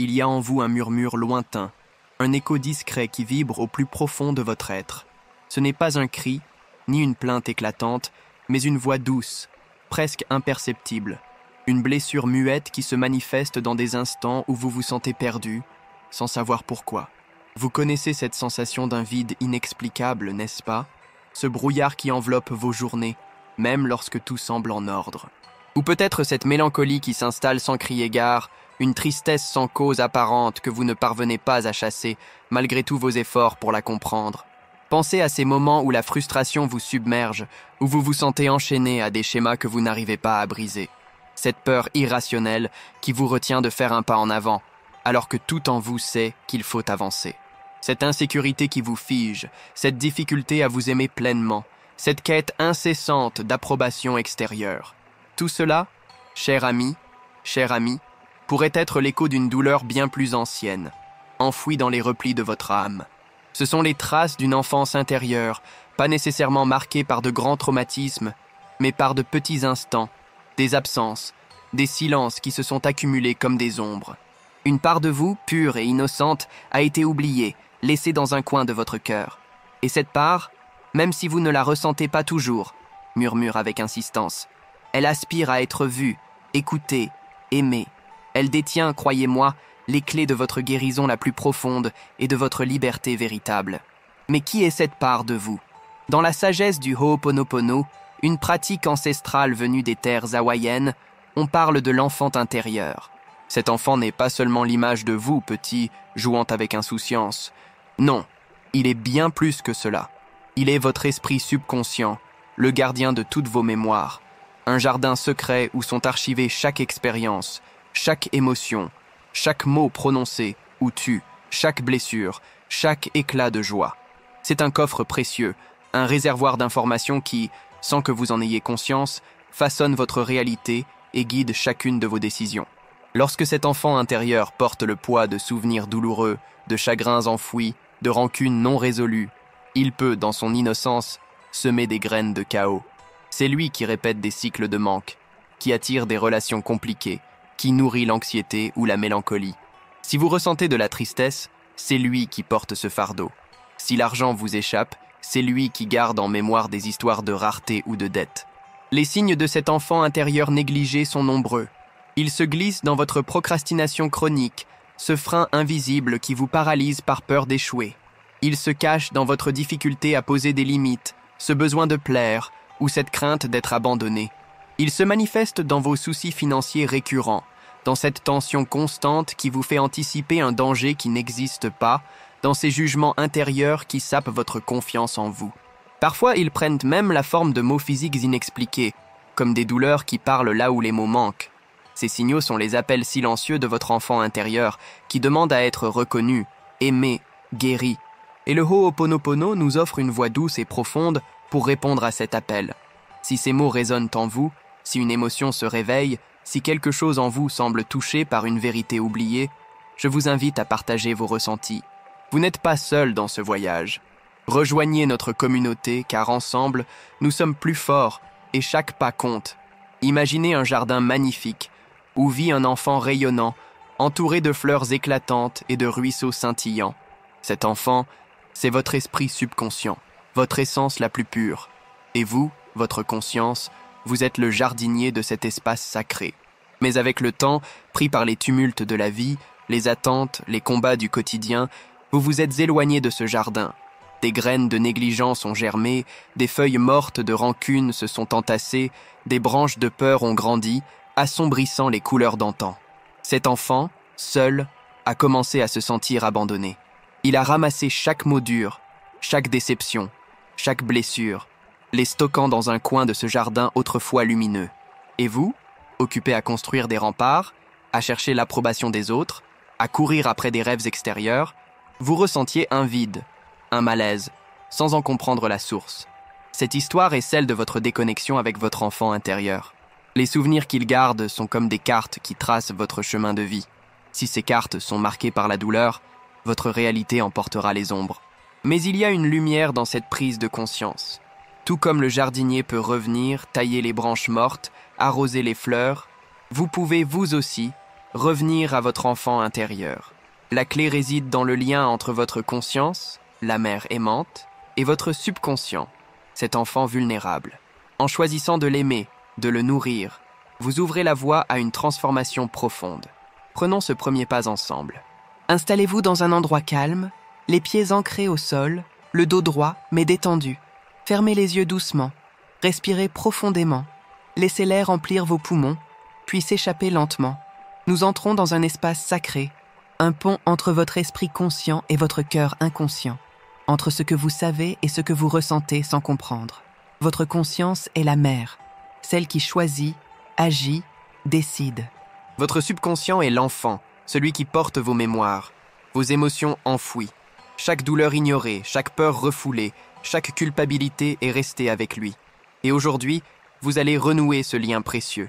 Il y a en vous un murmure lointain, un écho discret qui vibre au plus profond de votre être. Ce n'est pas un cri, ni une plainte éclatante, mais une voix douce, presque imperceptible. Une blessure muette qui se manifeste dans des instants où vous vous sentez perdu, sans savoir pourquoi. Vous connaissez cette sensation d'un vide inexplicable, n'est-ce pas? Ce brouillard qui enveloppe vos journées, même lorsque tout semble en ordre. Ou peut-être cette mélancolie qui s'installe sans crier gare, une tristesse sans cause apparente que vous ne parvenez pas à chasser, malgré tous vos efforts pour la comprendre. Pensez à ces moments où la frustration vous submerge, où vous vous sentez enchaîné à des schémas que vous n'arrivez pas à briser. Cette peur irrationnelle qui vous retient de faire un pas en avant, alors que tout en vous sait qu'il faut avancer. Cette insécurité qui vous fige, cette difficulté à vous aimer pleinement, cette quête incessante d'approbation extérieure. Tout cela, cher ami, pourrait être l'écho d'une douleur bien plus ancienne, enfouie dans les replis de votre âme. Ce sont les traces d'une enfance intérieure, pas nécessairement marquée par de grands traumatismes, mais par de petits instants, des absences, des silences qui se sont accumulés comme des ombres. Une part de vous, pure et innocente, a été oubliée, laissée dans un coin de votre cœur. Et cette part, même si vous ne la ressentez pas toujours, murmure avec insistance, elle aspire à être vue, écoutée, aimée. Elle détient, croyez-moi, les clés de votre guérison la plus profonde et de votre liberté véritable. Mais qui est cette part de vous? Dans la sagesse du Ho'oponopono, une pratique ancestrale venue des terres hawaïennes, on parle de l'enfant intérieur. Cet enfant n'est pas seulement l'image de vous, petit, jouant avec insouciance. Non, il est bien plus que cela. Il est votre esprit subconscient, le gardien de toutes vos mémoires. Un jardin secret où sont archivées chaque expérience, chaque émotion, chaque mot prononcé ou tu, chaque blessure, chaque éclat de joie. C'est un coffre précieux, un réservoir d'informations qui, sans que vous en ayez conscience, façonne votre réalité et guide chacune de vos décisions. Lorsque cet enfant intérieur porte le poids de souvenirs douloureux, de chagrins enfouis, de rancunes non résolues, il peut, dans son innocence, semer des graines de chaos. C'est lui qui répète des cycles de manque, qui attire des relations compliquées, qui nourrit l'anxiété ou la mélancolie. Si vous ressentez de la tristesse, c'est lui qui porte ce fardeau. Si l'argent vous échappe, c'est lui qui garde en mémoire des histoires de rareté ou de dette. Les signes de cet enfant intérieur négligé sont nombreux. Il se glisse dans votre procrastination chronique, ce frein invisible qui vous paralyse par peur d'échouer. Il se cache dans votre difficulté à poser des limites, ce besoin de plaire ou cette crainte d'être abandonné. Il se manifeste dans vos soucis financiers récurrents, dans cette tension constante qui vous fait anticiper un danger qui n'existe pas, dans ces jugements intérieurs qui sapent votre confiance en vous. Parfois, ils prennent même la forme de maux physiques inexpliqués, comme des douleurs qui parlent là où les mots manquent. Ces signaux sont les appels silencieux de votre enfant intérieur, qui demande à être reconnu, aimé, guéri. Et le Ho'oponopono nous offre une voix douce et profonde pour répondre à cet appel. Si ces mots résonnent en vous, si une émotion se réveille, si quelque chose en vous semble touché par une vérité oubliée, je vous invite à partager vos ressentis. Vous n'êtes pas seul dans ce voyage. Rejoignez notre communauté, car ensemble, nous sommes plus forts et chaque pas compte. Imaginez un jardin magnifique, où vit un enfant rayonnant, entouré de fleurs éclatantes et de ruisseaux scintillants. Cet enfant, c'est votre esprit subconscient, votre essence la plus pure. Et vous, votre conscience, vous êtes le jardinier de cet espace sacré. Mais avec le temps, pris par les tumultes de la vie, les attentes, les combats du quotidien, vous vous êtes éloigné de ce jardin. Des graines de négligence ont germé, des feuilles mortes de rancune se sont entassées, des branches de peur ont grandi, assombrissant les couleurs d'antan. Cet enfant, seul, a commencé à se sentir abandonné. Il a ramassé chaque mot dur, chaque déception, chaque blessure, les stockant dans un coin de ce jardin autrefois lumineux. Et vous, occupé à construire des remparts, à chercher l'approbation des autres, à courir après des rêves extérieurs, vous ressentiez un vide, un malaise, sans en comprendre la source. Cette histoire est celle de votre déconnexion avec votre enfant intérieur. Les souvenirs qu'il garde sont comme des cartes qui tracent votre chemin de vie. Si ces cartes sont marquées par la douleur, votre réalité en portera les ombres. Mais il y a une lumière dans cette prise de conscience. Tout comme le jardinier peut revenir, tailler les branches mortes, arroser les fleurs, vous pouvez vous aussi revenir à votre enfant intérieur. La clé réside dans le lien entre votre conscience, la mère aimante, et votre subconscient, cet enfant vulnérable. En choisissant de l'aimer, de le nourrir, vous ouvrez la voie à une transformation profonde. Prenons ce premier pas ensemble. Installez-vous dans un endroit calme, les pieds ancrés au sol, le dos droit mais détendu. Fermez les yeux doucement, respirez profondément. Laissez l'air remplir vos poumons, puis s'échapper lentement. Nous entrons dans un espace sacré, un pont entre votre esprit conscient et votre cœur inconscient, entre ce que vous savez et ce que vous ressentez sans comprendre. Votre conscience est la mère, celle qui choisit, agit, décide. Votre subconscient est l'enfant, celui qui porte vos mémoires, vos émotions enfouies. Chaque douleur ignorée, chaque peur refoulée, chaque culpabilité est restée avec lui. Et aujourd'hui, vous allez renouer ce lien précieux.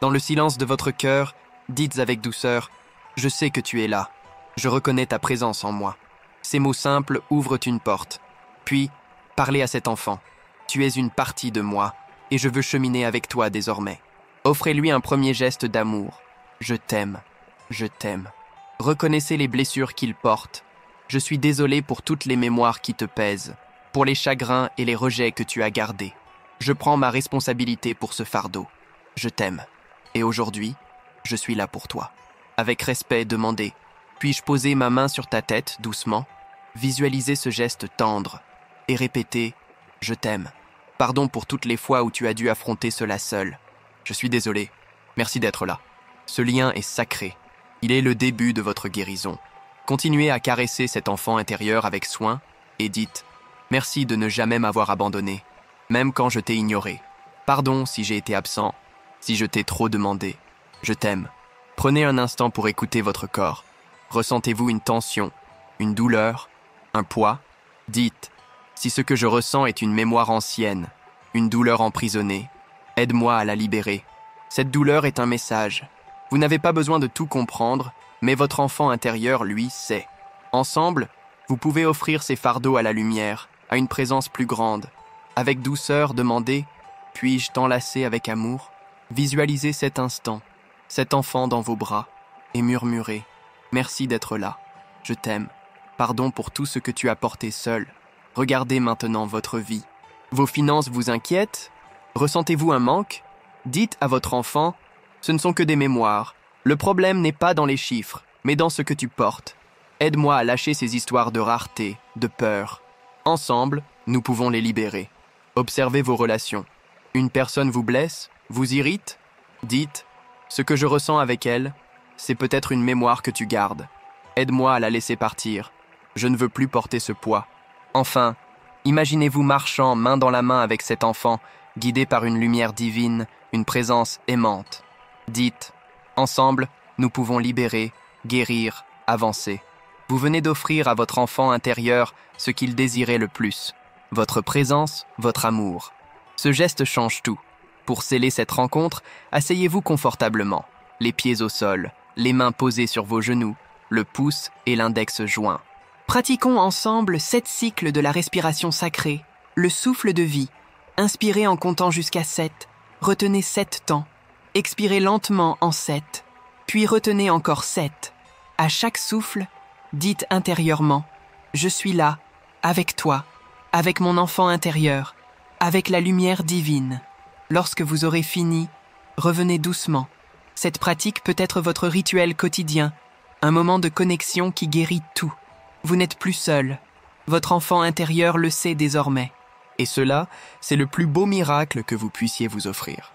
Dans le silence de votre cœur, dites avec douceur « Je sais que tu es là. Je reconnais ta présence en moi. » Ces mots simples ouvrent une porte. Puis, parlez à cet enfant. « Tu es une partie de moi, et je veux cheminer avec toi désormais. » Offrez-lui un premier geste d'amour. « Je t'aime. Je t'aime. » Reconnaissez les blessures qu'il porte. « Je suis désolé pour toutes les mémoires qui te pèsent, pour les chagrins et les rejets que tu as gardés. Je prends ma responsabilité pour ce fardeau. Je t'aime. Et aujourd'hui, je suis là pour toi. » Avec respect, demandez « Puis-je poser ma main sur ta tête, doucement ?» Visualisez ce geste tendre et répétez « Je t'aime. Pardon pour toutes les fois où tu as dû affronter cela seul. Je suis désolé. Merci d'être là. » Ce lien est sacré. Il est le début de votre guérison. Continuez à caresser cet enfant intérieur avec soin et dites « Merci de ne jamais m'avoir abandonné, même quand je t'ai ignoré. Pardon si j'ai été absent, si je t'ai trop demandé. Je t'aime. » Prenez un instant pour écouter votre corps. Ressentez-vous une tension, une douleur, un poids? Dites « Si ce que je ressens est une mémoire ancienne, une douleur emprisonnée, aide-moi à la libérer. Cette douleur est un message. Vous n'avez pas besoin de tout comprendre, mais votre enfant intérieur, lui, sait. Ensemble, vous pouvez offrir ces fardeaux à la lumière, à une présence plus grande. Avec douceur, demandez « Puis-je t'enlacer avec amour ?» Visualisez cet instant, cet enfant dans vos bras, et murmurez « Merci d'être là. Je t'aime. Pardon pour tout ce que tu as porté seul. Regardez maintenant votre vie. Vos finances vous inquiètent? Ressentez-vous un manque? Dites à votre enfant « Ce ne sont que des mémoires. Le problème n'est pas dans les chiffres, mais dans ce que tu portes. Aide-moi à lâcher ces histoires de rareté, de peur. Ensemble, nous pouvons les libérer. » Observez vos relations. Une personne vous blesse, vous irrite? Dites « Ce que je ressens avec elle, c'est peut-être une mémoire que tu gardes. Aide-moi à la laisser partir. Je ne veux plus porter ce poids. » Enfin, imaginez-vous marchant main dans la main avec cet enfant, guidé par une lumière divine, une présence aimante. Dites « Ensemble, nous pouvons libérer, guérir, avancer. » Vous venez d'offrir à votre enfant intérieur ce qu'il désirait le plus. Votre présence, votre amour. Ce geste change tout. Pour sceller cette rencontre, asseyez-vous confortablement, les pieds au sol, les mains posées sur vos genoux, le pouce et l'index joints. Pratiquons ensemble 7 cycles de la respiration sacrée, le souffle de vie. Inspirez en comptant jusqu'à 7, retenez 7 temps. Expirez lentement en 7, puis retenez encore 7. À chaque souffle, dites intérieurement « Je suis là, avec toi, avec mon enfant intérieur, avec la lumière divine. » Lorsque vous aurez fini, revenez doucement. Cette pratique peut être votre rituel quotidien, un moment de connexion qui guérit tout. Vous n'êtes plus seul. Votre enfant intérieur le sait désormais. Et cela, c'est le plus beau miracle que vous puissiez vous offrir.